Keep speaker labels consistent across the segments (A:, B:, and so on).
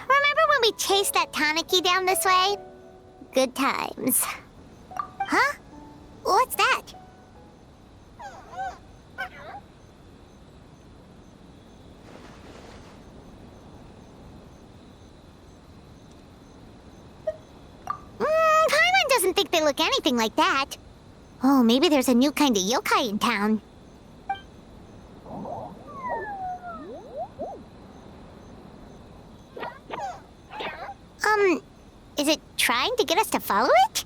A: Remember when we chased that Tanuki down this way? Good times. Huh? What's that? Paimon doesn't think they look anything like that. Oh, maybe there's a new kind of yokai in town. Is it trying to get us to follow it?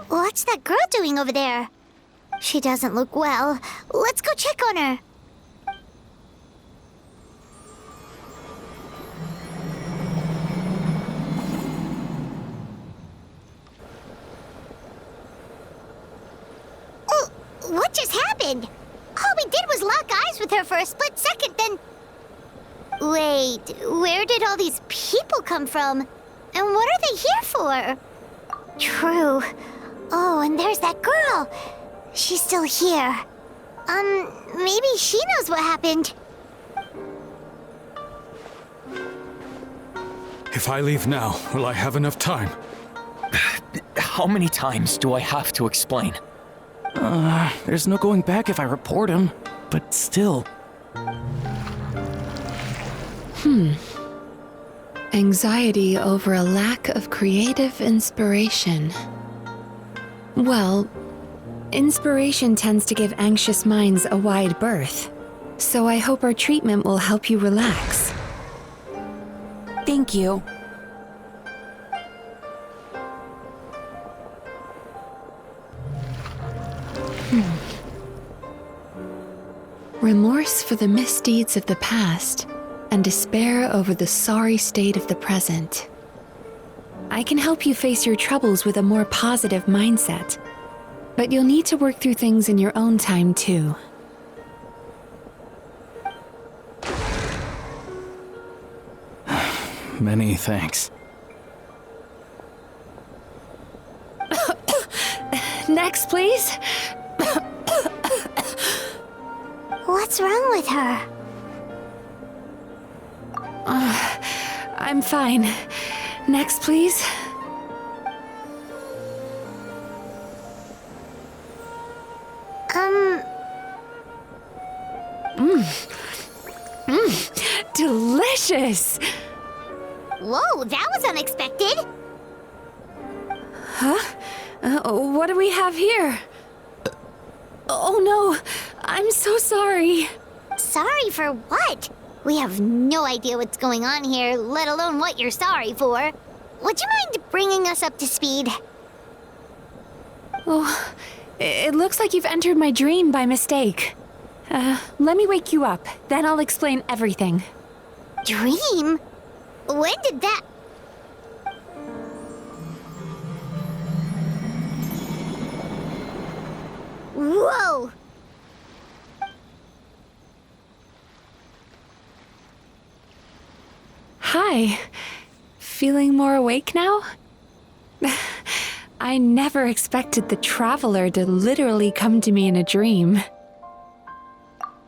A: What's that girl doing over there? She doesn't look well. Let's go check on her. Oh, what just happened? All we did was lock eyes with her for a split second, then... Wait, where did all these people come from? And what are they here for? True. Oh, and there's that girl. She's still here. Maybe she knows what happened.
B: If I leave now, will I have enough time?
C: How many times do I have to explain?
D: There's no going back if I report him. But still.
E: Anxiety over a lack of creative inspiration. Well, inspiration tends to give anxious minds a wide berth. So I hope our treatment will help you relax.
F: Thank you.
E: Remorse for the misdeeds of the past, and despair over the sorry state of the present. I can help you face your troubles with a more positive mindset, but you'll need to work through things in your own time too.
D: Many thanks.
E: Next, please.
A: What's wrong with her?
E: I'm fine. Next, please. Delicious!
A: Whoa, that was unexpected.
E: Huh? What do we have here? Oh no, I'm so sorry.
A: Sorry for what? We have no idea what's going on here, let alone what you're sorry for. Would you mind bringing us up to speed?
E: Oh, it looks like you've entered my dream by mistake. Let me wake you up, then I'll explain everything.
A: Dream? When did that... Whoa!
E: Hi. Feeling more awake now? I never expected the Traveler to literally come to me in a dream.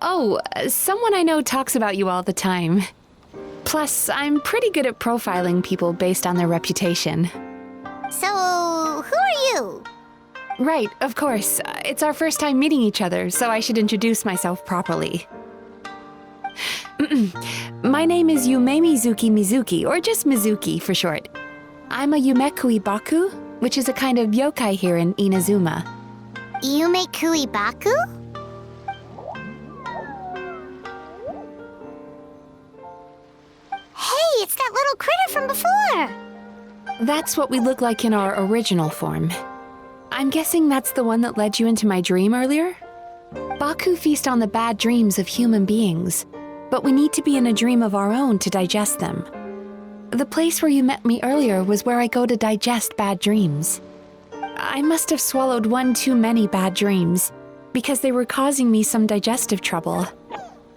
E: Oh, someone I know talks about you all the time. Plus, I'm pretty good at profiling people based on their reputation.
A: So, who are you?
E: Right, of course. It's our first time meeting each other, so I should introduce myself properly. My name is Yumemizuki Mizuki, or just Mizuki for short. I'm a Yumekui Baku, which is a kind of yokai here in Inazuma.
A: Yumekui Baku? Hey, it's that little critter from before!
E: That's what we look like in our original form. I'm guessing that's the one that led you into my dream earlier? Baku feast on the bad dreams of human beings, but we need to be in a dream of our own to digest them. The place where you met me earlier was where I go to digest bad dreams. I must have swallowed one too many bad dreams, because they were causing me some digestive trouble.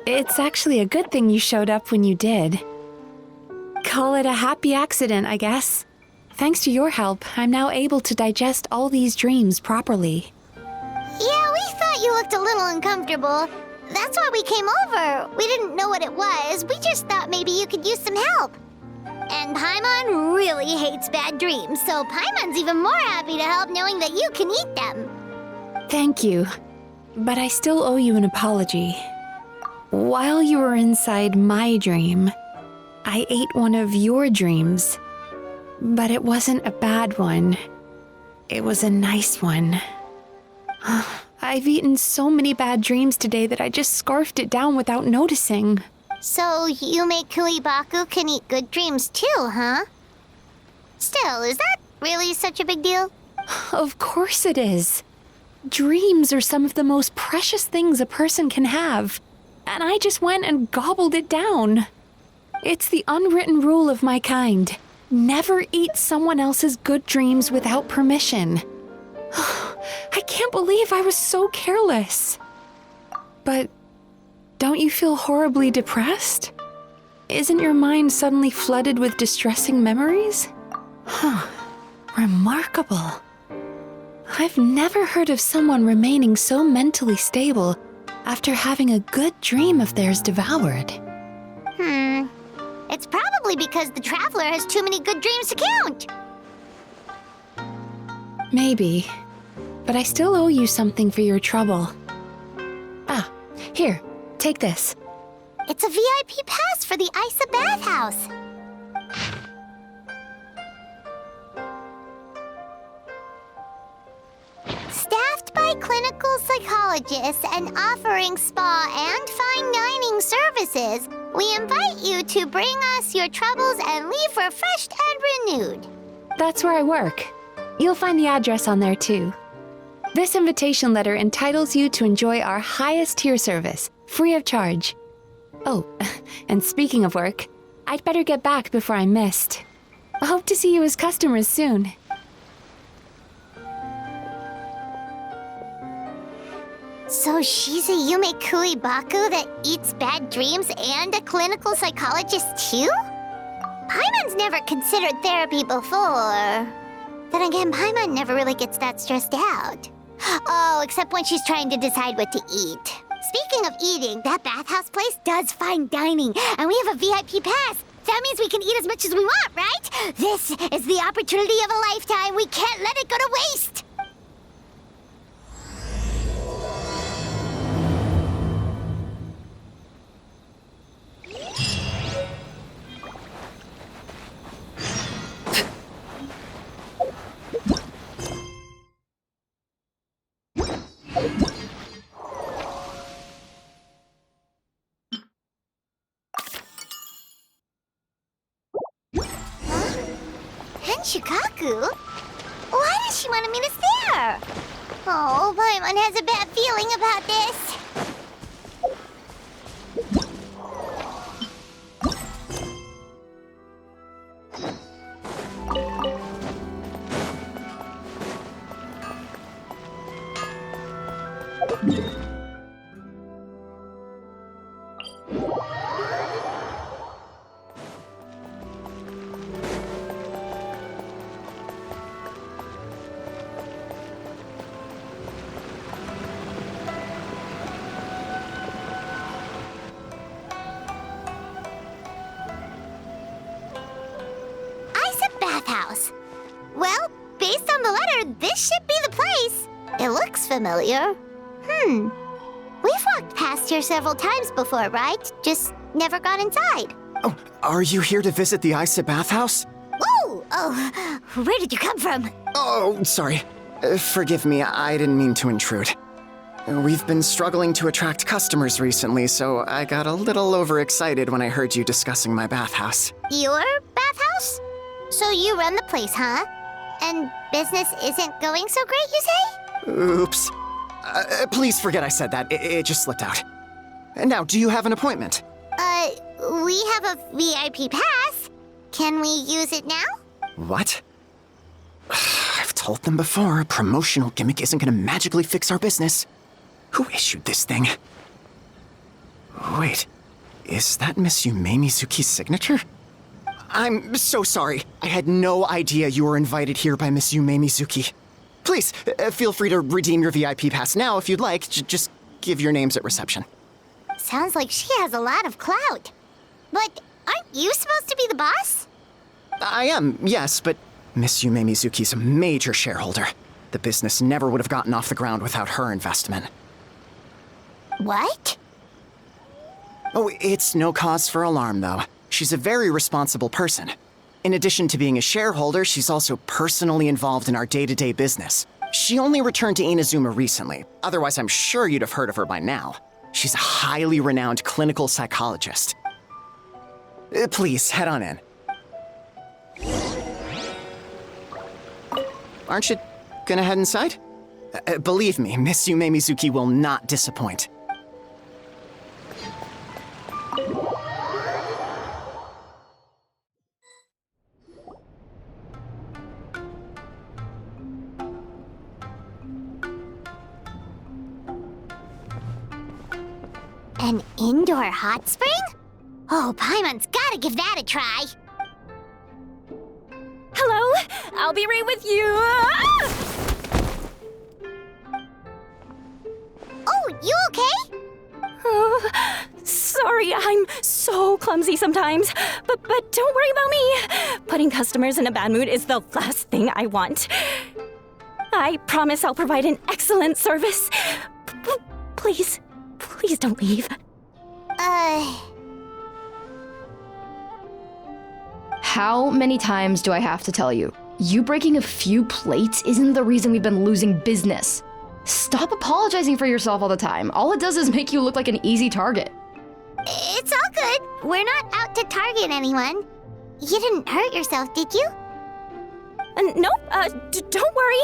E: It's actually a good thing you showed up when you did. Call it a happy accident, I guess. Thanks to your help, I'm now able to digest all these dreams properly.
A: Yeah, we thought you looked a little uncomfortable. That's why we came over. We didn't know what it was. We just thought maybe you could use some help. And Paimon really hates bad dreams, so Paimon's even more happy to help knowing that you can eat them.
E: Thank you, but I still owe you an apology. While you were inside my dream, I ate one of your dreams, but it wasn't a bad one. It was a nice one. I've eaten so many bad dreams today that I just scarfed it down without noticing.
A: So Yumemizuki Baku can eat good dreams too, huh? Still, is that really such a big deal?
E: Of course it is. Dreams are some of the most precious things a person can have, and I just went and gobbled it down. It's the unwritten rule of my kind. Never eat someone else's good dreams without permission. I can't believe I was so careless. But don't you feel horribly depressed? Isn't your mind suddenly flooded with distressing memories? Remarkable. I've never heard of someone remaining so mentally stable after having a good dream of theirs devoured.
A: It's probably because the traveler has too many good dreams to count.
E: Maybe, but I still owe you something for your trouble. Here, take this.
A: It's a VIP pass for the Isa bathhouse. Staffed by clinical psychologists and offering spa and fine dining services, we invite you to bring us your troubles and leave refreshed and renewed.
E: That's where I work. You'll find the address on there too. This invitation letter entitles you to enjoy our highest tier service, free of charge. Oh, and speaking of work, I'd better get back before I'm missed. I hope to see you as customers soon.
A: So she's a Yumemizuki Baku that eats bad dreams and a clinical psychologist too? Paimon's never considered therapy before. Then again, Paimon never really gets that stressed out. Oh, except when she's trying to decide what to eat. Speaking of eating, that bathhouse place does fine dining, and we have a VIP pass. That means we can eat as much as we want, right? This is the opportunity of a lifetime. We can't let it go to waste. Shikaku? Why does she want to meet us there? Oh, Paimon has a bad feeling about this. Bathhouse. Well, based on the letter, this should be the place. It looks familiar. We've walked past here several times before, right? Just never gone inside.
G: Oh, are you here to visit the Isa bathhouse?
A: Ooh! Oh, where did you come from?
G: Oh, sorry. Forgive me, I didn't mean to intrude. We've been struggling to attract customers recently, so I got a little overexcited when I heard you discussing my bathhouse.
A: Your bathhouse? So you run the place, huh? And business isn't going so great, you say?
G: Oops. Please forget I said that. It just slipped out. Now, do you have an appointment?
A: We have a VIP pass. Can we use it now?
G: What? I've told them before, a promotional gimmick isn't gonna magically fix our business. Who issued this thing? Wait, is that Miss Yumemizuki's signature? I'm so sorry. I had no idea you were invited here by Miss Yumemizuki. Please, feel free to redeem your VIP pass now if you'd like. Just give your names at reception.
A: Sounds like she has a lot of clout. But aren't you supposed to be the boss?
G: I am, yes, but Miss Yumemizuki's a major shareholder. The business never would have gotten off the ground without her investment.
A: What?
G: Oh, it's no cause for alarm, though. She's a very responsible person. In addition to being a shareholder, she's also personally involved in our day-to-day business. She only returned to Inazuma recently. Otherwise, I'm sure you'd have heard of her by now. She's a highly renowned clinical psychologist. Please, head on in. Aren't you gonna head inside? Believe me, Miss Yumemizuki will not disappoint.
A: An indoor hot spring? Oh, Paimon's gotta give that a try.
F: Hello? I'll be right with you.
A: Oh, you okay?
F: Oh, sorry, I'm so clumsy sometimes. But don't worry about me. Putting customers in a bad mood is the last thing I want. I promise I'll provide an excellent service. Please don't leave.
H: How many times do I have to tell you? You breaking a few plates isn't the reason we've been losing business. Stop apologizing for yourself all the time. All it does is make you look like an easy target.
A: It's all good. We're not out to target anyone. You didn't hurt yourself, did you?
F: Nope, don't worry.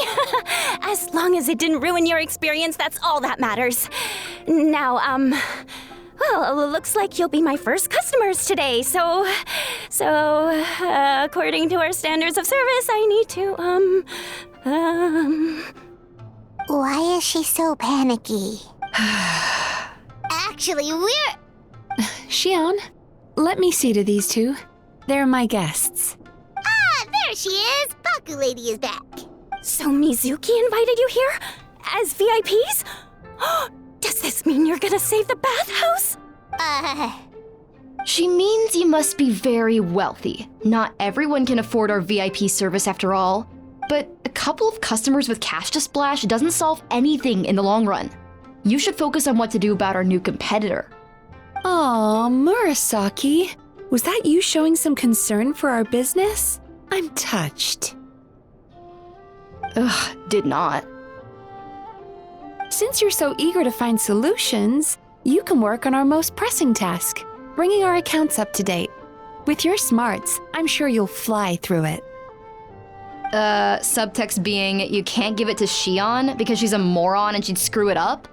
F: As long as it didn't ruin your experience, that's all that matters. Now, well, looks like you'll be my first customers today, so, according to our standards of service, I need to,
A: Why is she so panicky? Actually, we're...
E: Shion, let me see to these two. They're my guests.
A: Ah, there she is! Baku Lady is back.
F: So Mizuki invited you here? As VIPs? Does this mean you're gonna save the bathhouse?
H: She means you must be very wealthy. Not everyone can afford our VIP service after all. But a couple of customers with cash to splash doesn't solve anything in the long run. You should focus on what to do about our new competitor.
E: Aw, Murasaki. Was that you showing some concern for our business? I'm touched.
H: Ugh, did not.
E: Since you're so eager to find solutions, you can work on our most pressing task, bringing our accounts up to date. With your smarts, I'm sure you'll fly through it.
H: Subtext being, you can't give it to Shion because she's a moron and she'd screw it up?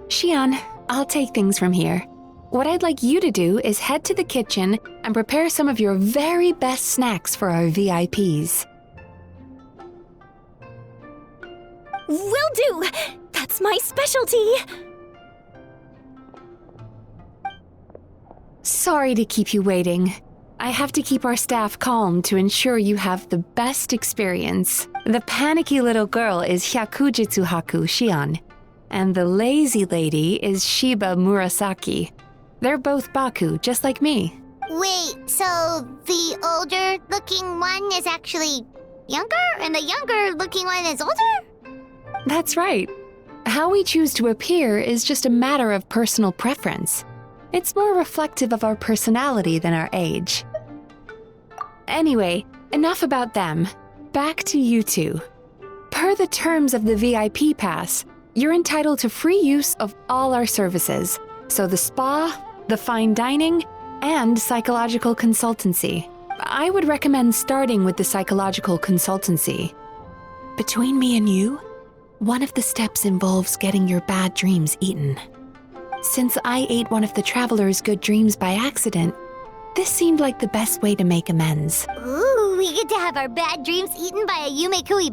E: Shion, I'll take things from here. What I'd like you to do is head to the kitchen and prepare some of your very best snacks for our VIPs.
F: Will do! That's my specialty!
E: Sorry to keep you waiting. I have to keep our staff calm to ensure you have the best experience. The panicky little girl is Hyakujitsu Haku Shion, and the lazy lady is Shiba Murasaki. They're both Baku, just like me.
A: Wait, so the older-looking one is actually younger, and the younger-looking one is older?
E: That's right. How we choose to appear is just a matter of personal preference. It's more reflective of our personality than our age. Anyway, enough about them. Back to you two. Per the terms of the VIP pass, you're entitled to free use of all our services. So the spa, the fine dining, and psychological consultancy. I would recommend starting with the psychological consultancy. Between me and you, one of the steps involves getting your bad dreams eaten. Since I ate one of the traveler's good dreams by accident, this seemed like the best way to make amends.
A: Ooh, we get to have our bad dreams eaten by a Yumemizuki?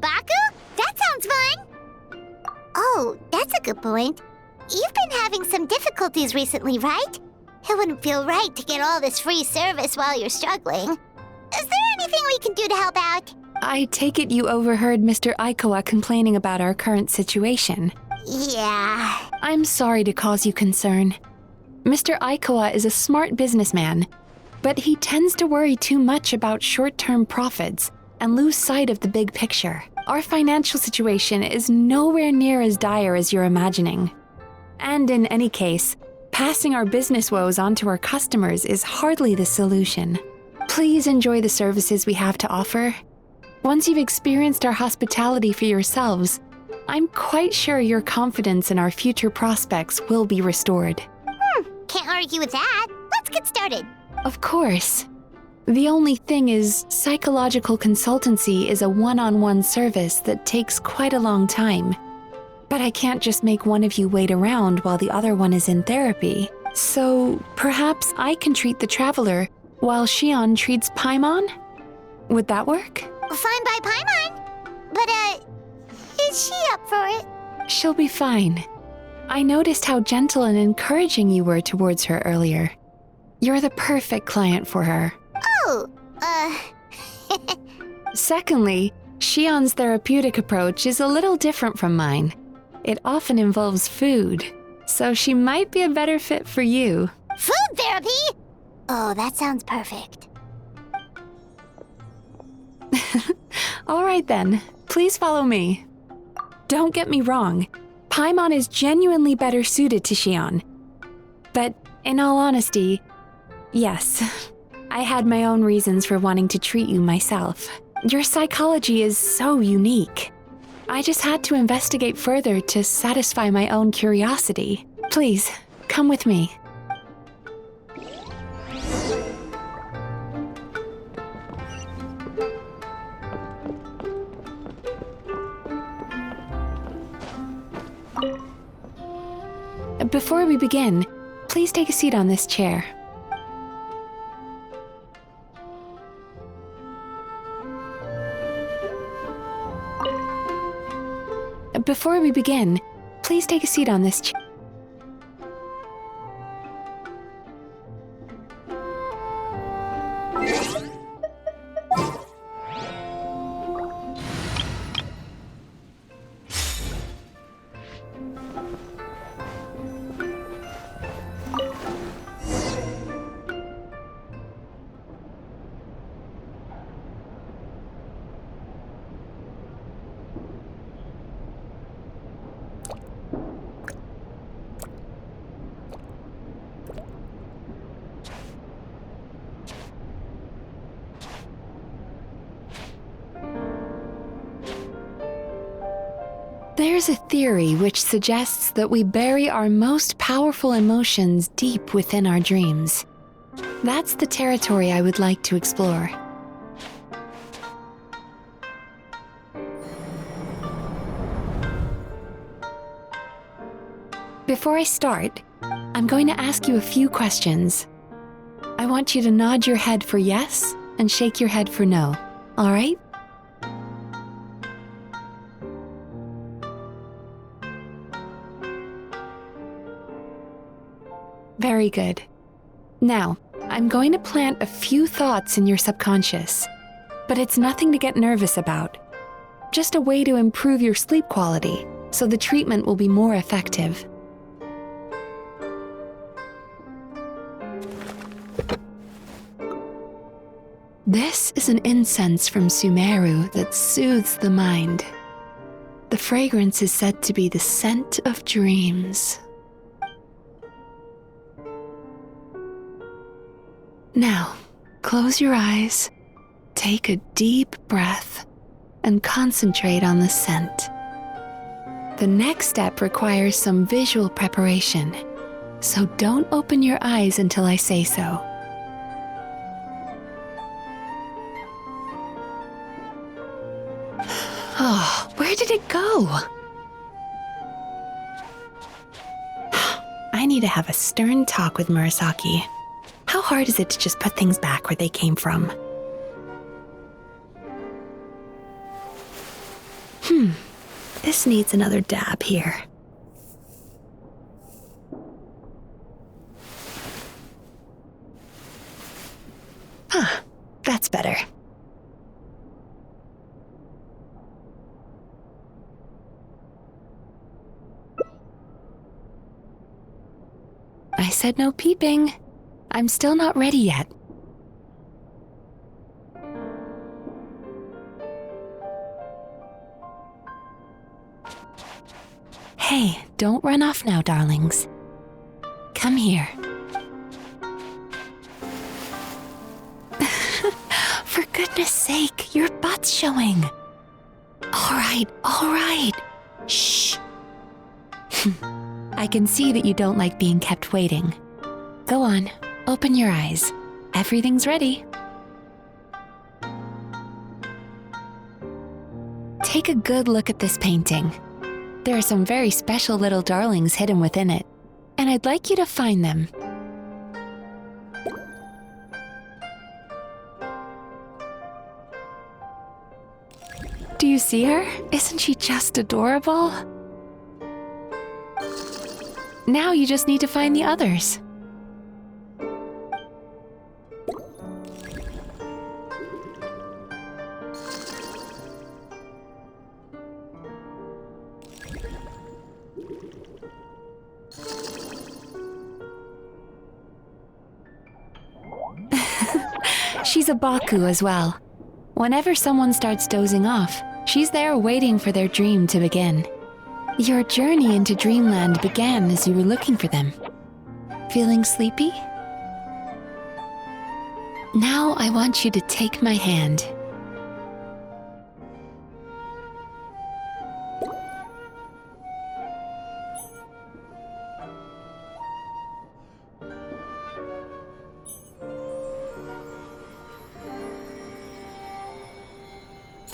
A: That sounds fun! Oh, that's a good point. You've been having some difficulties recently, right? It wouldn't feel right to get all this free service while you're struggling. Is there anything we can do to help out?
E: I take it you overheard Mr. Aikawa complaining about our current situation.
A: Yeah.
E: I'm sorry to cause you concern. Mr. Aikawa is a smart businessman, but he tends to worry too much about short-term profits and lose sight of the big picture. Our financial situation is nowhere near as dire as you're imagining. And in any case, passing our business woes on to our customers is hardly the solution. Please enjoy the services we have to offer. Once you've experienced our hospitality for yourselves, I'm quite sure your confidence in our future prospects will be restored.
A: Can't argue with that. Let's get started.
E: Of course. The only thing is, psychological consultancy is a one-on-one service that takes quite a long time. But I can't just make one of you wait around while the other one is in therapy. So perhaps I can treat the traveler while Shion treats Paimon? Would that work?
A: Fine by Paimon. But, is she up for it?
E: She'll be fine. I noticed how gentle and encouraging you were towards her earlier. You're the perfect client for her.
A: Oh,
E: Secondly, Shion's therapeutic approach is a little different from mine. It often involves food, so she might be a better fit for you.
A: food therapy? Oh, that sounds perfect.
E: All right then, please follow me. Don't get me wrong, Paimon is genuinely better suited to Shion. But in all honesty, yes, I had my own reasons for wanting to treat you myself. Your psychology is so unique. I just had to investigate further to satisfy my own curiosity. Please, come with me. Before we begin, please take a seat on this chair. Before we begin, please take a seat on this chair. There's a theory which suggests that we bury our most powerful emotions deep within our dreams. That's the territory I would like to explore. Before I start, I'm going to ask you a few questions. I want you to nod your head for yes and shake your head for no, all right? Very good. Now, I'm going to plant a few thoughts in your subconscious, but it's nothing to get nervous about. Just a way to improve your sleep quality, so the treatment will be more effective. This is an incense from Sumeru that soothes the mind. The fragrance is said to be the scent of dreams. Now, close your eyes, take a deep breath, and concentrate on the scent. The next step requires some visual preparation, so don't open your eyes until I say so. Oh, where did it go? I need to have a stern talk with Murasaki. How hard is it to just put things back where they came from? This needs another dab here. That's better. I said no peeping. I'm still not ready yet. Hey, don't run off now, darlings. Come here. For goodness sake, your butt's showing. All right. Shh. I can see that you don't like being kept waiting. Go on, open your eyes. Everything's ready. Take a good look at this painting. There are some very special little darlings hidden within it, and I'd like you to find them. Do you see her? Isn't she just adorable? Now you just need to find the others. She's a Baku as well. Whenever someone starts dozing off, she's there waiting for their dream to begin. Your journey into Dreamland began as you were looking for them. Feeling sleepy? Now I want you to take my hand.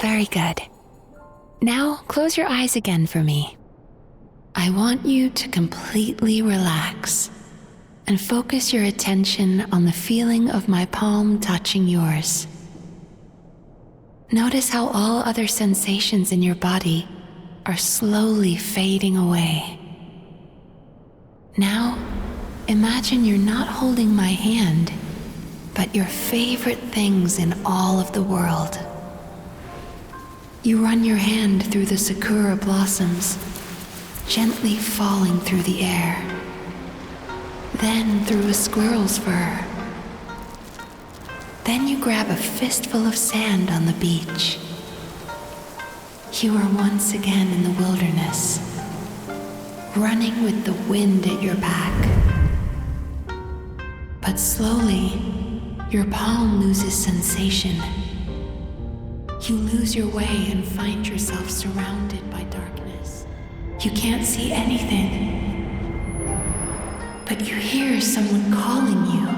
E: Very good. Now close your eyes again for me. I want you to completely relax and focus your attention on the feeling of my palm touching yours. Notice how all other sensations in your body are slowly fading away. Now, imagine you're not holding my hand, but your favorite things in all of the world. You run your hand through the sakura blossoms, gently falling through the air. Then through a squirrel's fur. Then you grab a fistful of sand on the beach. You are once again in the wilderness, running with the wind at your back. But slowly, your palm loses sensation. You lose your way and find yourself surrounded by darkness. You can't see anything, but you hear someone calling you.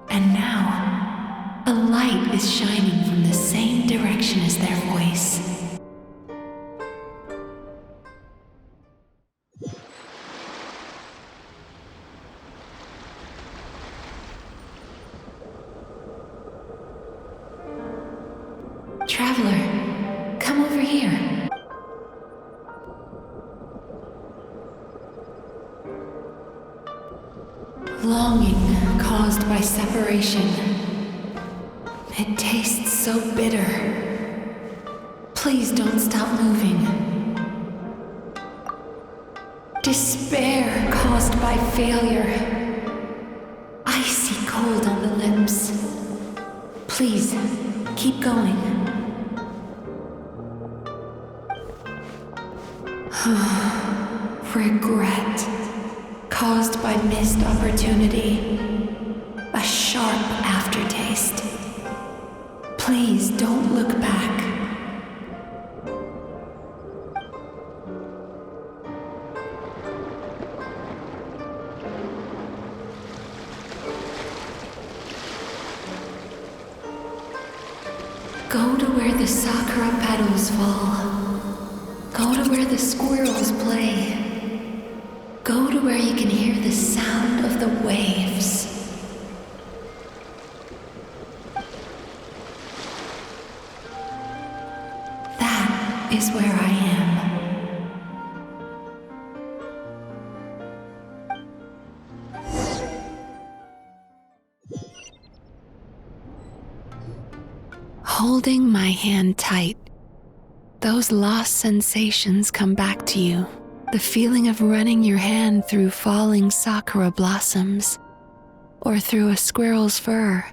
E: And now, a light is shining from the same direction as their voice. Traveler, come over here. Longing caused by separation. It tastes so bitter. Please don't stop moving. Despair caused by failure. Icy cold on the lips. Please, keep going. Regret, caused by missed opportunity. A sharp aftertaste. Please don't look back. Go to where the sakura petals fall. Go to where the squirrels play. Go to where you can hear the sound of the waves. That is where I am. Holding my hand tight, those lost sensations come back to you. The feeling of running your hand through falling sakura blossoms, or through a squirrel's fur,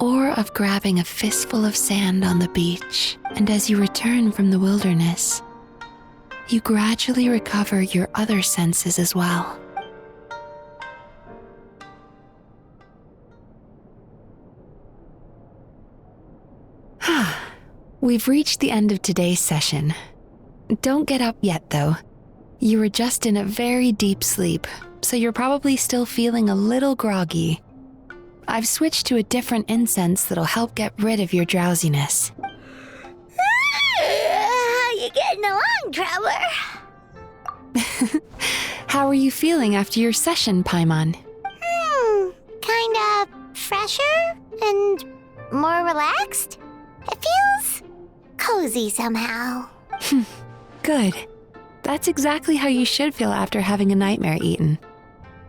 E: or of grabbing a fistful of sand on the beach. And as you return from the wilderness, you gradually recover your other senses as well. We've reached the end of today's session. Don't get up yet, though. You were just in a very deep sleep, so you're probably still feeling a little groggy. I've switched to a different incense that'll help get rid of your drowsiness.
A: How you getting along, Traveler?
E: How are you feeling after your session, Paimon?
A: Kinda fresher and more relaxed. It feels cozy somehow.
E: Good. That's exactly how you should feel after having a nightmare eaten.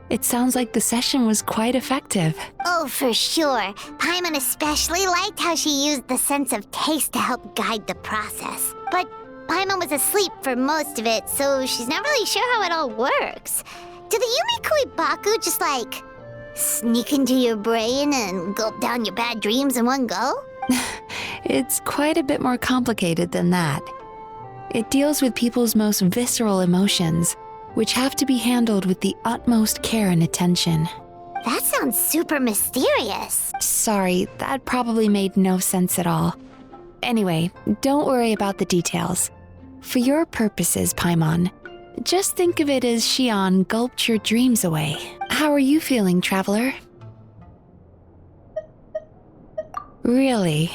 E: It sounds like the session was quite effective.
A: Oh, for sure. Paimon especially liked how she used the sense of taste to help guide the process. But Paimon was asleep for most of it, so she's not really sure how it all works. Do the Yumikui Baku just sneak into your brain and gulp down your bad dreams in one go?
E: It's quite a bit more complicated than that. It deals with people's most visceral emotions, which have to be handled with the utmost care and attention.
A: That sounds super mysterious.
E: Sorry, that probably made no sense at all. Anyway, don't worry about the details. For your purposes, Paimon, just think of it as Xion gulped your dreams away. How are you feeling, Traveler? Really?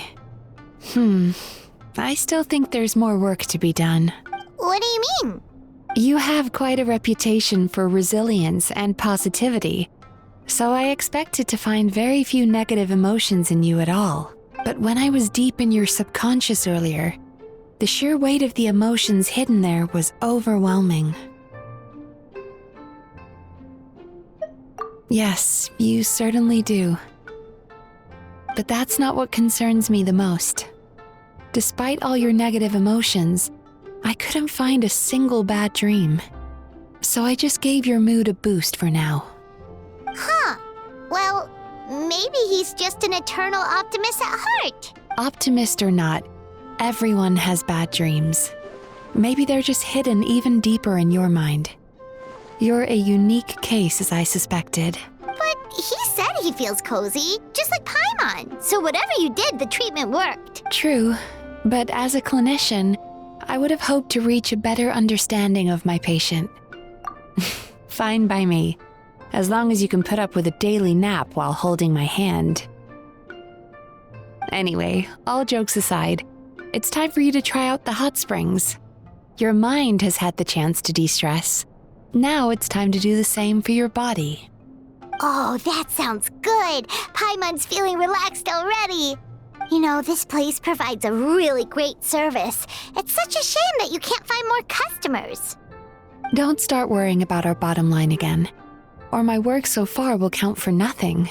E: I still think there's more work to be done.
A: What do you mean?
E: You have quite a reputation for resilience and positivity, so I expected to find very few negative emotions in you at all. But when I was deep in your subconscious earlier, the sheer weight of the emotions hidden there was overwhelming. Yes, you certainly do. But that's not what concerns me the most. Despite all your negative emotions, I couldn't find a single bad dream. So I just gave your mood a boost for now.
A: Huh. Well, maybe he's just an eternal optimist at heart.
E: Optimist or not, everyone has bad dreams. Maybe they're just hidden even deeper in your mind. You're a unique case, as I suspected.
A: But he said he feels cozy, just like Paimon. So whatever you did, the treatment worked.
E: True, but as a clinician, I would have hoped to reach a better understanding of my patient. Fine by me, as long as you can put up with a daily nap while holding my hand. Anyway, all jokes aside, it's time for you to try out the hot springs. Your mind has had the chance to de-stress. Now it's time to do the same for your body.
A: Oh, that sounds good. Paimon's feeling relaxed already. You know, this place provides a really great service. It's such a shame that you can't find more customers.
E: Don't start worrying about our bottom line again, or my work so far will count for nothing.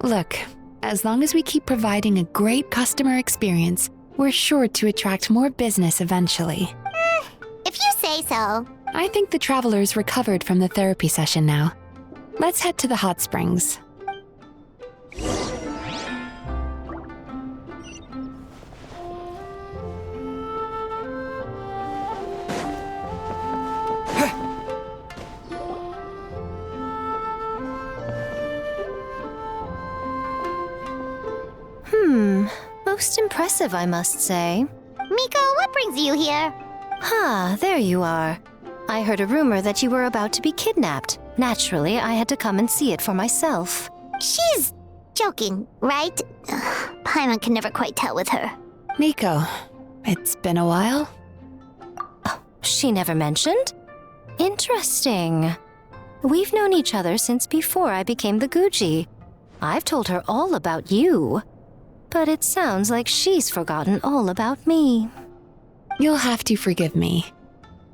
E: Look, as long as we keep providing a great customer experience, we're sure to attract more business eventually.
A: If you say so.
E: I think the traveler's recovered from the therapy session now. Let's head to the hot springs.
I: Most impressive, I must say.
A: Miko, what brings you here?
I: There you are. I heard a rumor that you were about to be kidnapped. Naturally, I had to come and see it for myself.
A: She's joking, right? Paimon can never quite tell with her.
E: Miko, it's been a while.
I: She never mentioned? Interesting. We've known each other since before I became the Guji. I've told her all about you. But it sounds like she's forgotten all about me.
E: You'll have to forgive me.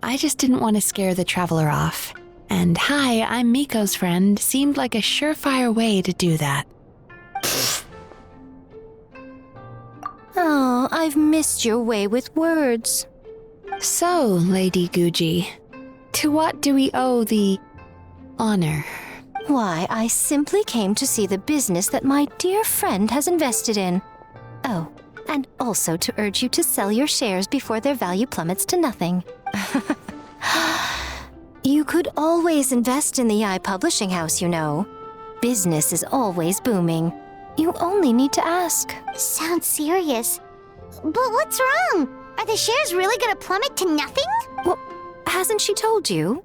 E: I just didn't want to scare the traveler off. And hi, I'm Miko's friend seemed like a surefire way to do that.
I: Oh, I've missed your way with words.
E: So, Lady Guji, to what do we owe the honor?
I: Why, I simply came to see the business that my dear friend has invested in. Oh, and also to urge you to sell your shares before their value plummets to nothing. You could always invest in the Eye Publishing House, you know. Business is always booming. You only need to ask.
A: Sounds serious. But what's wrong? Are the shares really gonna plummet to nothing?
I: Well, hasn't she told you?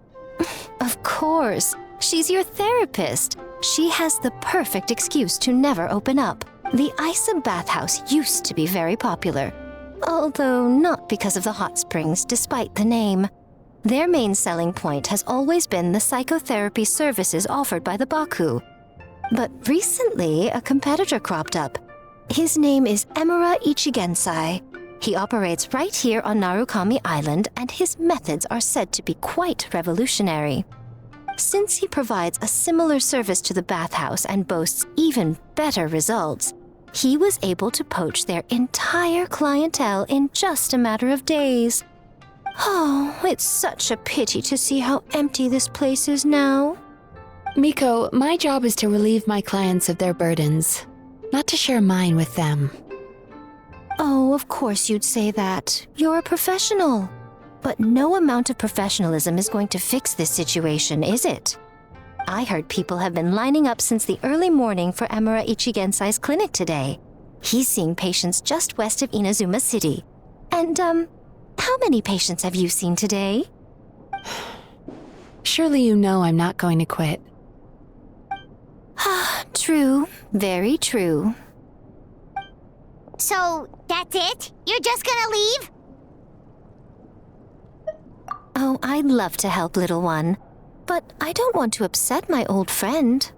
I: Of course. She's your therapist. She has the perfect excuse to never open up. The Isa bathhouse used to be very popular. Although not because of the hot springs, despite the name. Their main selling point has always been the psychotherapy services offered by the Baku. But recently, a competitor cropped up. His name is Emura Ichigensai. He operates right here on Narukami Island, and his methods are said to be quite revolutionary. Since he provides a similar service to the bathhouse and boasts even better results, he was able to poach their entire clientele in just a matter of days. Oh, it's such a pity to see how empty this place is now.
E: Miko, my job is to relieve my clients of their burdens, not to share mine with them.
I: Oh, of course you'd say that. You're a professional. But no amount of professionalism is going to fix this situation, is it? I heard people have been lining up since the early morning for Emura Ichigensai's clinic today. He's seeing patients just west of Inazuma City. And, how many patients have you seen today?
E: Surely you know I'm not going to quit.
I: True. Very true.
A: So, that's it? You're just gonna leave?
I: Oh, I'd love to help, little one. But I don't want to upset my old friend.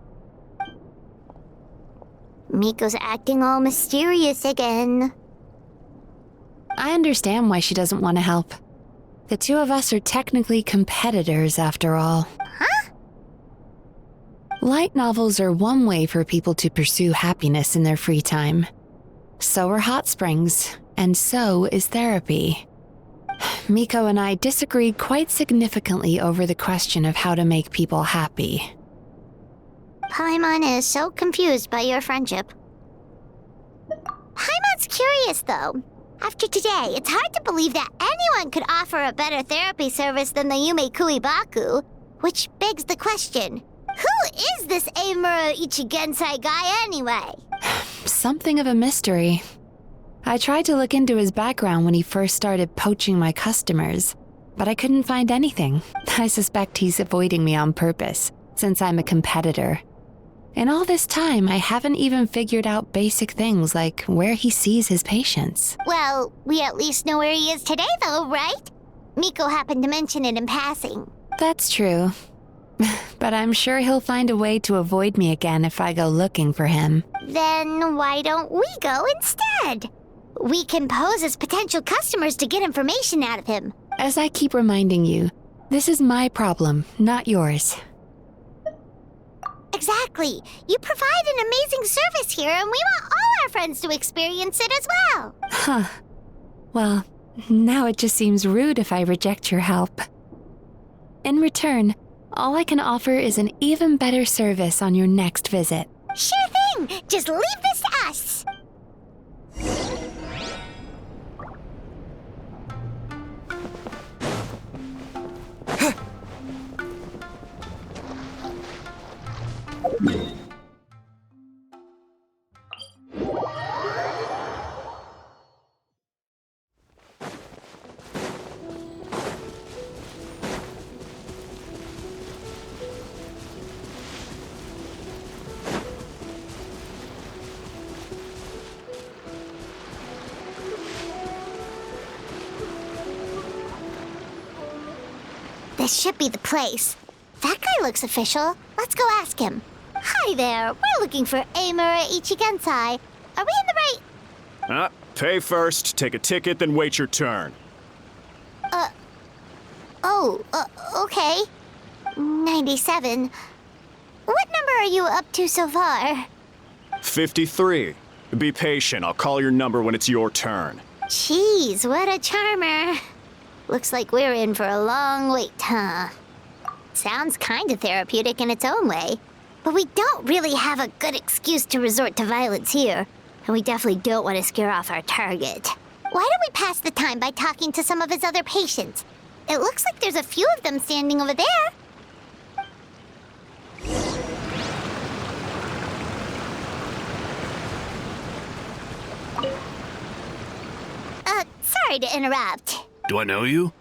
A: Miko's acting all mysterious again.
E: I understand why she doesn't want to help. The two of us are technically competitors, after all.
A: Huh?
E: Light novels are one way for people to pursue happiness in their free time. So are hot springs, and so is therapy. Miko and I disagreed quite significantly over the question of how to make people happy.
A: Paimon is so confused by your friendship. Paimon's curious, though. After today, it's hard to believe that anyone could offer a better therapy service than the Yumei Baku, which begs the question, who is this Emura Ichigensai guy anyway?
E: Something of a mystery. I tried to look into his background when he first started poaching my customers, but I couldn't find anything. I suspect he's avoiding me on purpose, since I'm a competitor. In all this time, I haven't even figured out basic things like where he sees his patients.
A: Well, we at least know where he is today, though, right? Miko happened to mention it in passing.
E: That's true. But I'm sure he'll find a way to avoid me again if I go looking for him.
A: Then why don't we go instead? We can pose as potential customers to get information out of him.
E: As I keep reminding you, this is my problem, not yours.
A: Exactly. You provide an amazing service here, and we want all our friends to experience it as well.
E: Huh. Well, now it just seems rude if I reject your help. In return, all I can offer is an even better service on your next visit.
A: Sure thing. Just leave this to us. This should be the place. That guy looks official. Let's go ask him. Hi there. We're looking for Amura Ichigensai. Are we in the right...
J: Pay first, take a ticket, then wait your turn.
A: Okay. 97. What number are you up to so far?
J: 53. Be patient, I'll call your number when it's your turn.
A: Jeez, what a charmer. Looks like we're in for a long wait, huh? Sounds kinda therapeutic in its own way. But we don't really have a good excuse to resort to violence here. And we definitely don't want to scare off our target. Why don't we pass the time by talking to some of his other patients? It looks like there's a few of them standing over there. Sorry to interrupt.
K: Do I know you?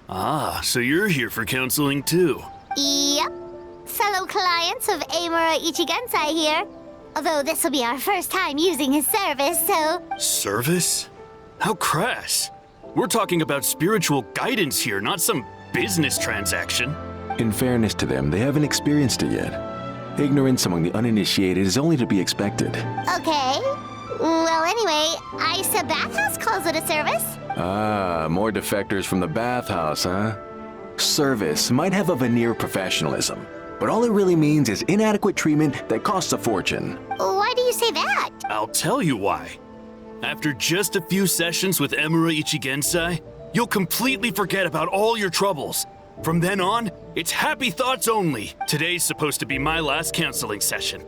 K: Ah, so you're here for counseling too.
A: Yep. Fellow clients of Amura Ichigensai here. Although this will be our first time using his service, so...
K: Service? How crass. We're talking about spiritual guidance here, not some business transaction.
L: In fairness to them, they haven't experienced it yet. Ignorance among the uninitiated is only to be expected.
A: Okay. Well, anyway, Isa Bathhouse calls it a service.
L: Ah, more defectors from the bathhouse, huh? Service might have a veneer of professionalism, but all it really means is inadequate treatment that costs a fortune.
A: Why do you say that?
K: I'll tell you why. After just a few sessions with Amura Ichigensai, you'll completely forget about all your troubles. From then on, it's happy thoughts only. Today's supposed to be my last counseling session.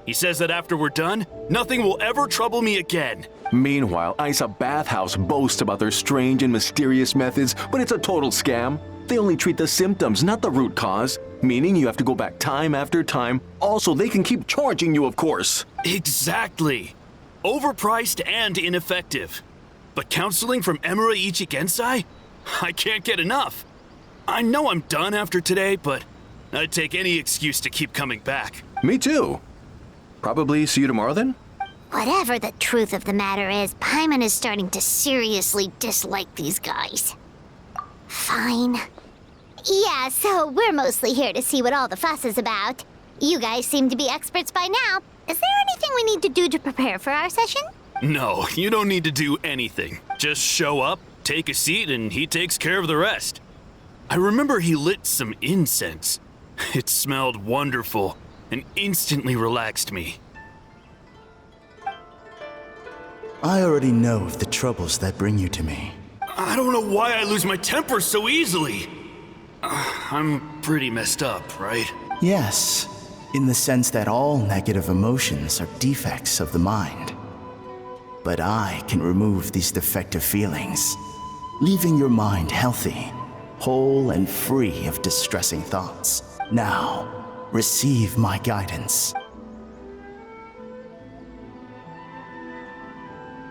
K: He says that after we're done, nothing will ever trouble me again.
L: Meanwhile, Isa Bathhouse boasts about their strange and mysterious methods, but it's a total scam. They only treat the symptoms, not the root cause, meaning you have to go back time after time. Also, they can keep charging you, of course.
K: Exactly. Overpriced and ineffective. But counseling from Amura Ichigensai? I can't get enough. I know I'm done after today, but I'd take any excuse to keep coming back.
L: Me too. Probably see you tomorrow then?
A: Whatever the truth of the matter is, Paimon is starting to seriously dislike these guys. Fine. Yeah, so we're mostly here to see what all the fuss is about. You guys seem to be experts by now. Is there anything we need to do to prepare for our session?
K: No, you don't need to do anything. Just show up, take a seat, and he takes care of the rest. I remember he lit some incense. It smelled wonderful and instantly relaxed me.
M: I already know of the troubles that bring you to me.
K: I don't know why I lose my temper so easily. I'm pretty messed up, right?
M: Yes, in the sense that all negative emotions are defects of the mind. But I can remove these defective feelings, leaving your mind healthy, whole and free of distressing thoughts. Now, receive my guidance.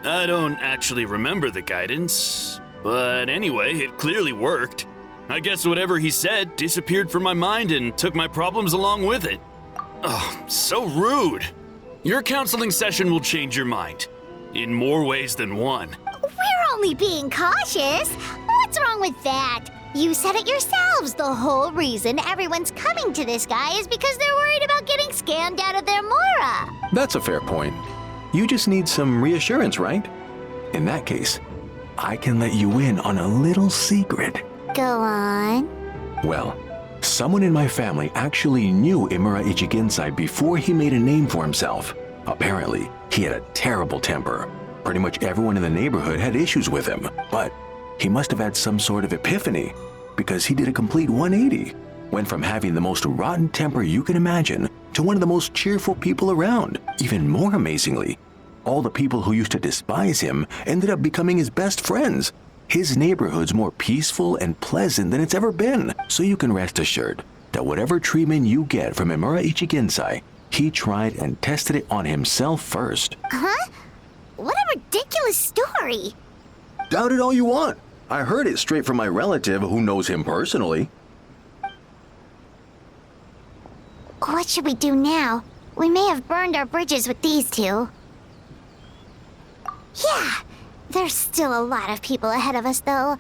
K: I don't actually remember the guidance, but anyway, it clearly worked. I guess whatever he said disappeared from my mind and took my problems along with it. Oh, so rude. Your counseling session will change your mind, in more ways than one.
A: We're only being cautious. What's wrong with that? You said it yourselves. The whole reason everyone's coming to this guy is because they're worried about getting scammed out of their Mora.
L: That's a fair point. You just need some reassurance, right? In that case, I can let you in on a little secret.
A: Go on.
L: Well, someone in my family actually knew Amura Ichigensai before he made a name for himself. Apparently, he had a terrible temper. Pretty much everyone in the neighborhood had issues with him, but he must have had some sort of epiphany, because he did a complete 180. Went from having the most rotten temper you can imagine to one of the most cheerful people around. Even more amazingly, all the people who used to despise him ended up becoming his best friends. His neighborhood's more peaceful and pleasant than it's ever been, so you can rest assured that whatever treatment you get from Amura Ichigensai, he tried and tested it on himself first.
A: Huh? What a ridiculous story.
L: Doubt it all you want. I heard it straight from my relative who knows him personally.
A: What should we do now? We may have burned our bridges with these two. Yeah, there's still a lot of people ahead of us, though.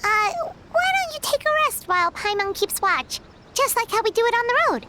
A: Why don't you take a rest rest while Paimon keeps watch, just like how we do it on the road.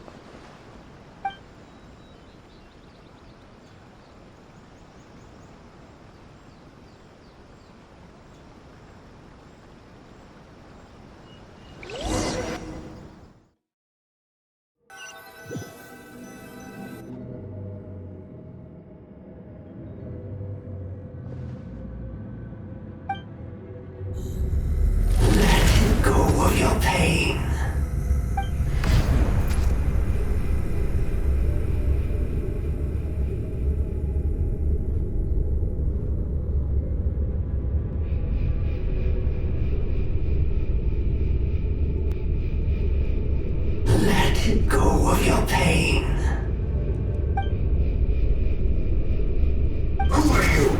N: Go of your pain. Let go of your pain. Who are you?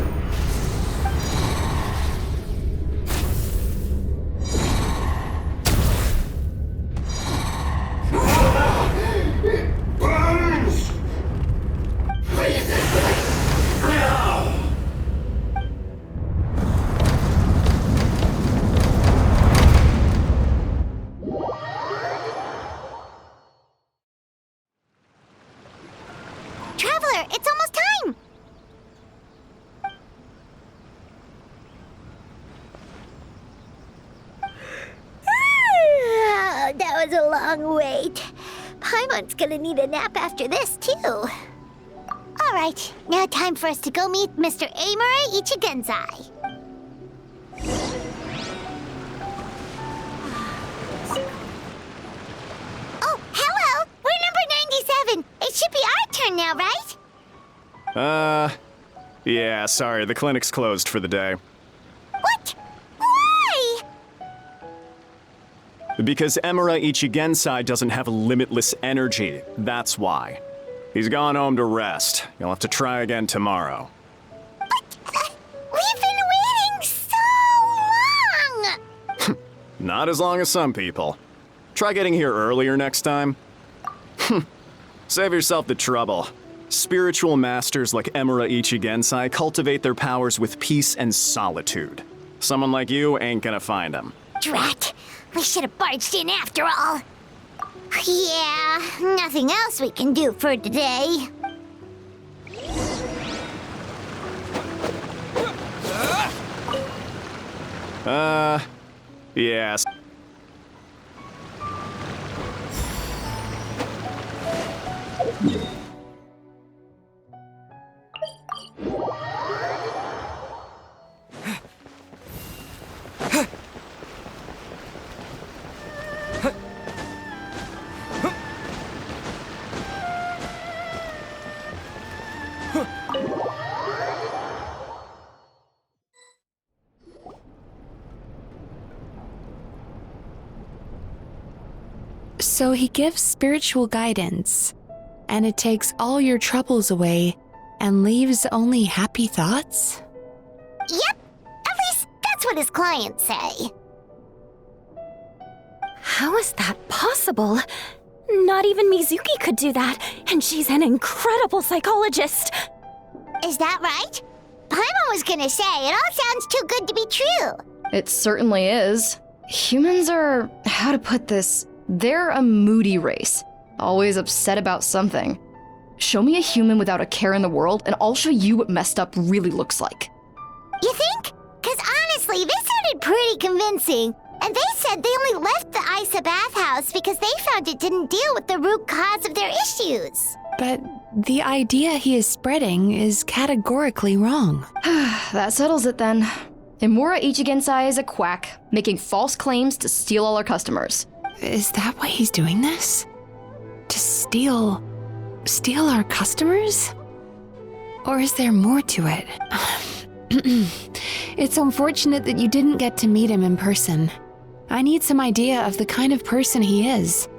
A: Traveler, it's almost time! That was a long wait. Paimon's gonna need a nap after this, too. Alright, now time for us to go meet Mr. Amura Ichigenzai. Oh, hello! We're number 97! It should be our turn now, right?
J: Yeah, sorry, the clinic's closed for the day.
A: What? Why?
J: Because Emura Ichigensai doesn't have limitless energy, that's why. He's gone home to rest. You'll have to try again tomorrow.
A: We've been waiting so long!
J: Not as long as some people. Try getting here earlier next time. Save yourself the trouble. Spiritual masters like Emura Ichigensai cultivate their powers with peace and solitude. Someone like you ain't gonna find them.
A: Drat! We should have barged in after all. Yeah, nothing else we can do for today.
J: Yes.
E: So he gives spiritual guidance, and it takes all your troubles away and leaves only happy thoughts?
A: Yep, at least that's what his clients say.
F: How is that possible? Not even Mizuki could do that, and she's an incredible psychologist.
A: Is that right? Paimon was gonna say it all sounds too good to be true.
H: It certainly is. Humans are, how to put this, they're a moody race, always upset about something. Show me a human without a care in the world, and I'll show you what messed up really looks like.
A: You think? Because honestly, this sounded pretty convincing. And they said they only left the Isa bathhouse because they found it didn't deal with the root cause of their issues.
E: But the idea he is spreading is categorically wrong.
H: That settles it then. Emura Ichigensai is a quack, making false claims to steal all our customers.
E: Is that why he's doing this? To steal our customers? Or is there more to it? It's unfortunate that you didn't get to meet him in person. I need some idea of the kind of person he is.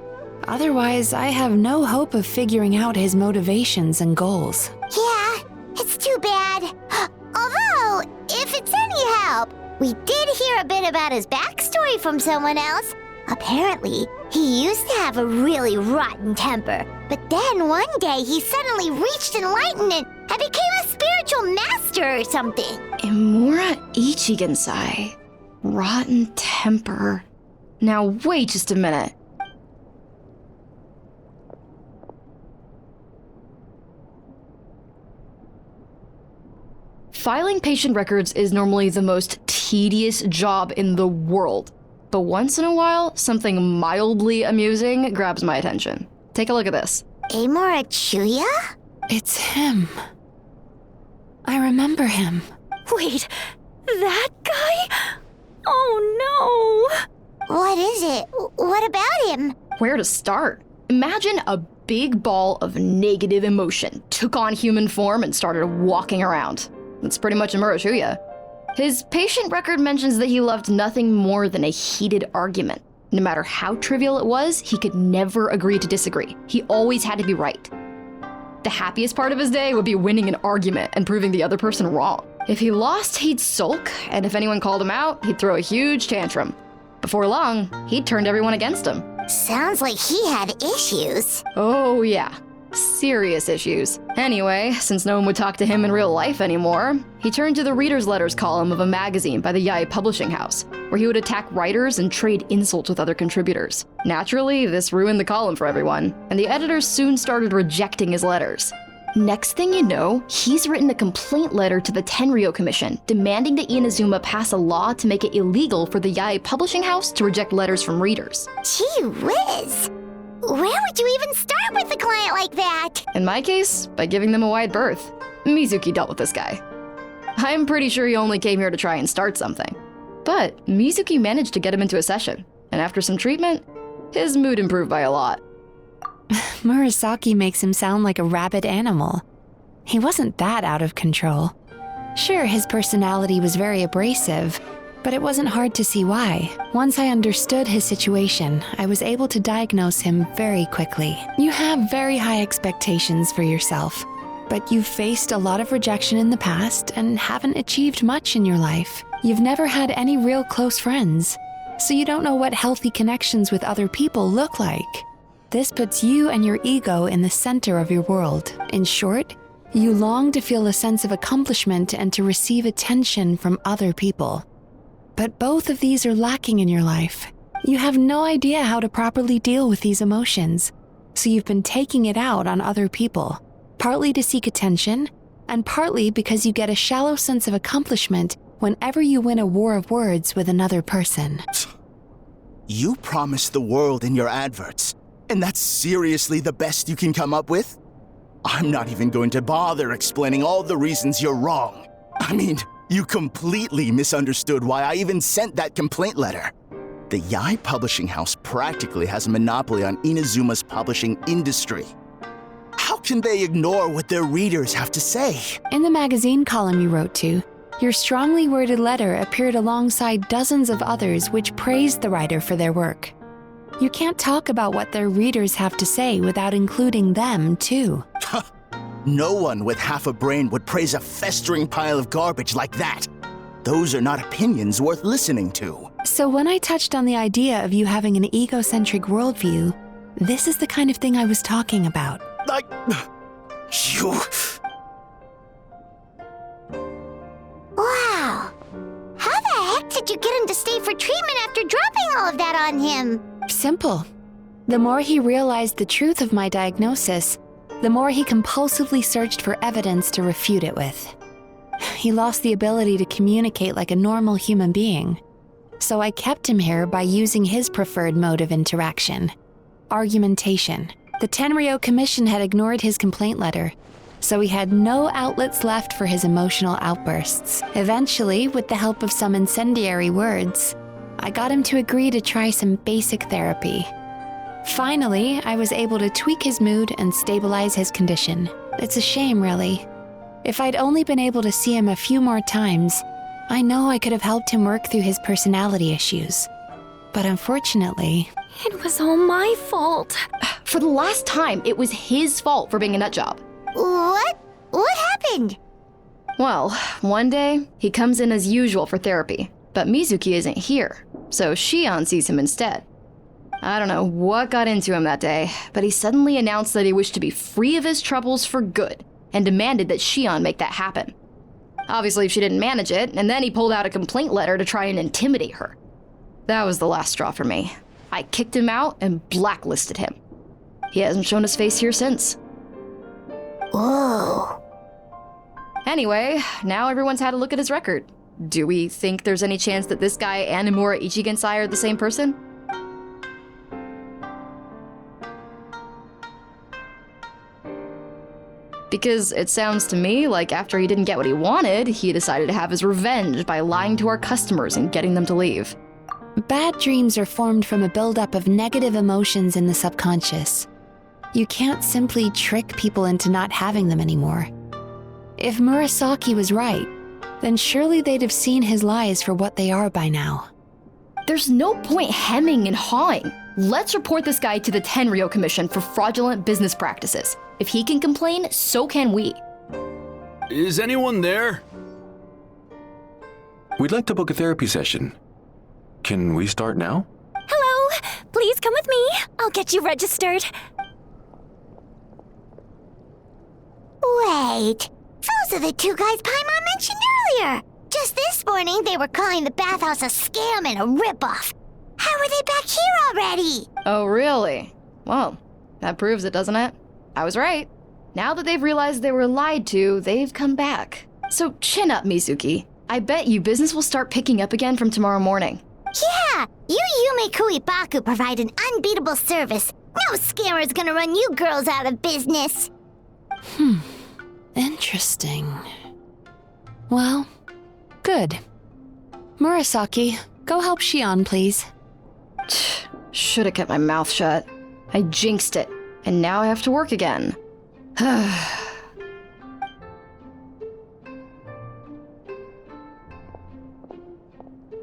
E: Otherwise, I have no hope of figuring out his motivations and goals.
A: Yeah, it's too bad. Although, if it's any help, we did hear a bit about his backstory from someone else. Apparently, he used to have a really rotten temper, but then one day he suddenly reached enlightenment and became a spiritual master or something.
H: Emura Ichigensai. Rotten temper. Now wait just a minute. Filing patient records is normally the most tedious job in the world. But once in a while, something mildly amusing grabs my attention. Take a look at this.
A: Amora Chuya?
E: It's him. I remember him.
F: Wait, that guy? Oh no!
A: What is it? What about him?
H: Where to start? Imagine a big ball of negative emotion took on human form and started walking around. That's pretty much Amuro Chuya. His patient record mentions that he loved nothing more than a heated argument. No matter how trivial it was, he could never agree to disagree. He always had to be right. The happiest part of his day would be winning an argument and proving the other person wrong. If he lost, he'd sulk, and if anyone called him out, he'd throw a huge tantrum. Before long, he'd turned everyone against him.
A: Sounds like he had issues.
H: Oh yeah, serious issues. Anyway, since no one would talk to him in real life anymore, he turned to the reader's letters column of a magazine by the Yae Publishing House, where he would attack writers and trade insults with other contributors. Naturally, this ruined the column for everyone, and the editors soon started rejecting his letters. Next thing you know, he's written a complaint letter to the Tenryou Commission, demanding that Inazuma pass a law to make it illegal for the Yae Publishing House to reject letters from readers.
A: Gee whiz! Where would you even start with a client like that?
H: In my case, by giving them a wide berth. Mizuki dealt with this guy. I'm pretty sure he only came here to try and start something. But Mizuki managed to get him into a session, and after some treatment, his mood improved by a lot.
E: Murasaki makes him sound like a rabid animal. He wasn't that out of control. Sure, his personality was very abrasive, but it wasn't hard to see why. Once I understood his situation, I was able to diagnose him very quickly. You have very high expectations for yourself, but you've faced a lot of rejection in the past and haven't achieved much in your life. You've never had any real close friends, so you don't know what healthy connections with other people look like. This puts you and your ego in the center of your world. In short, you long to feel a sense of accomplishment and to receive attention from other people. But both of these are lacking in your life. You have no idea how to properly deal with these emotions, so you've been taking it out on other people, partly to seek attention, and partly because you get a shallow sense of accomplishment whenever you win a war of words with another person.
M: You promised the world in your adverts, and that's seriously the best you can come up with? I'm not even going to bother explaining all the reasons you're wrong. I mean, you completely misunderstood why I even sent that complaint letter. The Yae Publishing House practically has a monopoly on Inazuma's publishing industry. How can they ignore what their readers have to say?
E: In the magazine column you wrote to, your strongly worded letter appeared alongside dozens of others which praised the writer for their work. You can't talk about what their readers have to say without including them, too.
M: No one with half a brain would praise a festering pile of garbage like that. Those are not opinions worth listening to.
E: So when I touched on the idea of you having an egocentric worldview, this is the kind of thing I was talking about.
M: You...
A: Wow. How the heck did you get him to stay for treatment after dropping all of that on him?
E: Simple. The more he realized the truth of my diagnosis, the more he compulsively searched for evidence to refute it with. He lost the ability to communicate like a normal human being. So I kept him here by using his preferred mode of interaction: argumentation. The Tenryou Commission had ignored his complaint letter, so he had no outlets left for his emotional outbursts. Eventually, with the help of some incendiary words, I got him to agree to try some basic therapy. Finally, I was able to tweak his mood and stabilize his condition. It's a shame, really. If I'd only been able to see him a few more times, I know I could have helped him work through his personality issues. But unfortunately...
F: It was all my fault.
H: For the last time, it was his fault for being a nutjob.
A: What? What happened?
H: Well, one day, he comes in as usual for therapy, but Mizuki isn't here, so Shion sees him instead. I don't know what got into him that day, but he suddenly announced that he wished to be free of his troubles for good, and demanded that Shion make that happen. Obviously, she didn't manage it, and then he pulled out a complaint letter to try and intimidate her. That was the last straw for me. I kicked him out and blacklisted him. He hasn't shown his face here since.
A: Whoa.
H: Anyway, now everyone's had a look at his record. Do we think there's any chance that this guy and Imura Ichigensai are the same person? Because it sounds to me like after he didn't get what he wanted, he decided to have his revenge by lying to our customers and getting them to leave.
E: Bad dreams are formed from a buildup of negative emotions in the subconscious. You can't simply trick people into not having them anymore. If Murasaki was right, then surely they'd have seen his lies for what they are by now.
H: There's no point hemming and hawing. Let's report this guy to the Tenryo Commission for fraudulent business practices. If he can complain, so can we.
K: Is anyone there?
L: We'd like to book a therapy session. Can we start now?
F: Hello, please come with me. I'll get you registered.
A: Wait, those are the two guys Paimon mentioned earlier. Just this morning, they were calling the bathhouse a scam and a ripoff. How are they back here already?
H: Oh, really? Well, that proves it, doesn't it? I was right. Now that they've realized they were lied to, they've come back. So chin up, Mizuki. I bet you business will start picking up again from tomorrow morning.
A: Yeah, you Yume Kuibaku provide an unbeatable service. No scammer's gonna run you girls out of business.
E: Interesting. Well, good. Murasaki, go help Shion, please.
H: Should've kept my mouth shut. I jinxed it, and now I have to work again.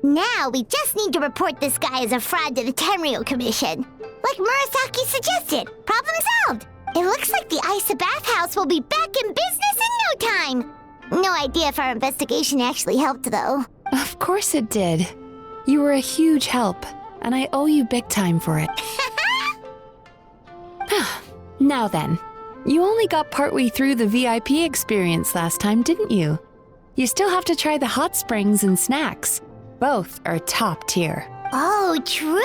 A: Now we just need to report this guy as a fraud to the Tenryo Commission. Like Murasaki suggested. Problem solved. It looks like the Isa bathhouse will be back in business in no time. No idea if our investigation actually helped, though.
E: Of course it did. You were a huge help, and I owe you big time for it. Now then, you only got partway through the VIP experience last time, didn't you? You still have to try the hot springs and snacks. Both are top tier.
A: Oh, true!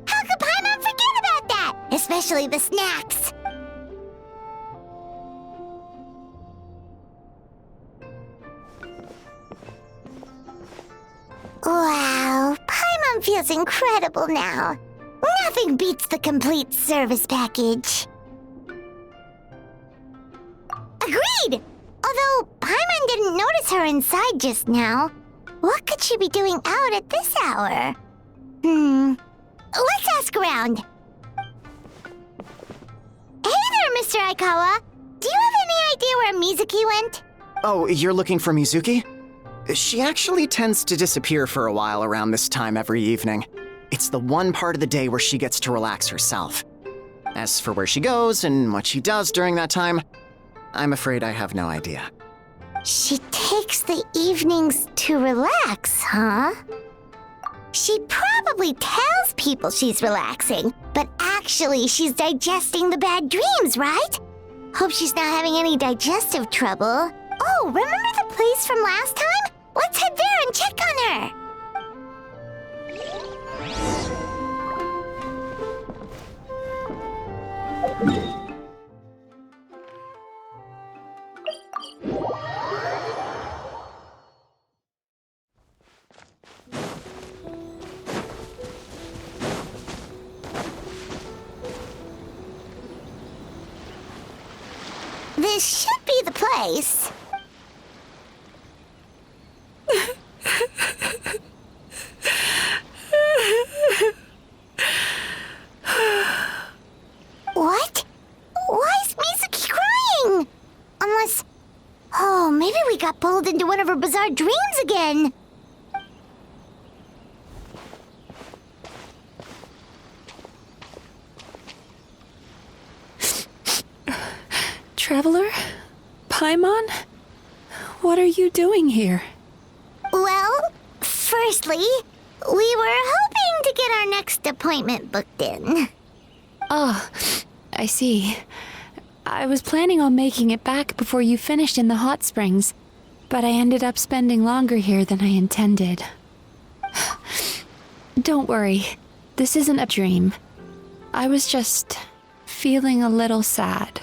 A: How could Paimon forget about that? Especially the snacks. Wow, Paimon feels incredible now. Nothing beats the complete service package. Agreed! Although Paimon didn't notice her inside just now. What could she be doing out at this hour? Let's ask around. Hey there, Mr. Aikawa. Do you have any idea where Mizuki went?
G: Oh, you're looking for Mizuki? She actually tends to disappear for a while around this time every evening. It's the one part of the day where she gets to relax herself. As for where she goes and what she does during that time, I'm afraid I have no idea.
A: She takes the evenings to relax, huh? She probably tells people she's relaxing, but actually she's digesting the bad dreams, right? Hope she's not having any digestive trouble. Oh, remember the place from last time? Let's head there and check on her. This should be the place. What? Why is Mizuki crying? Unless... Oh, maybe we got pulled into one of her bizarre dreams again.
E: Traveler? Paimon? What are you doing here?
A: Well, firstly, we were hoping to get our next appointment booked in.
E: Oh, I see. I was planning on making it back before you finished in the hot springs, but I ended up spending longer here than I intended. Don't worry. This isn't a dream. I was just feeling a little sad.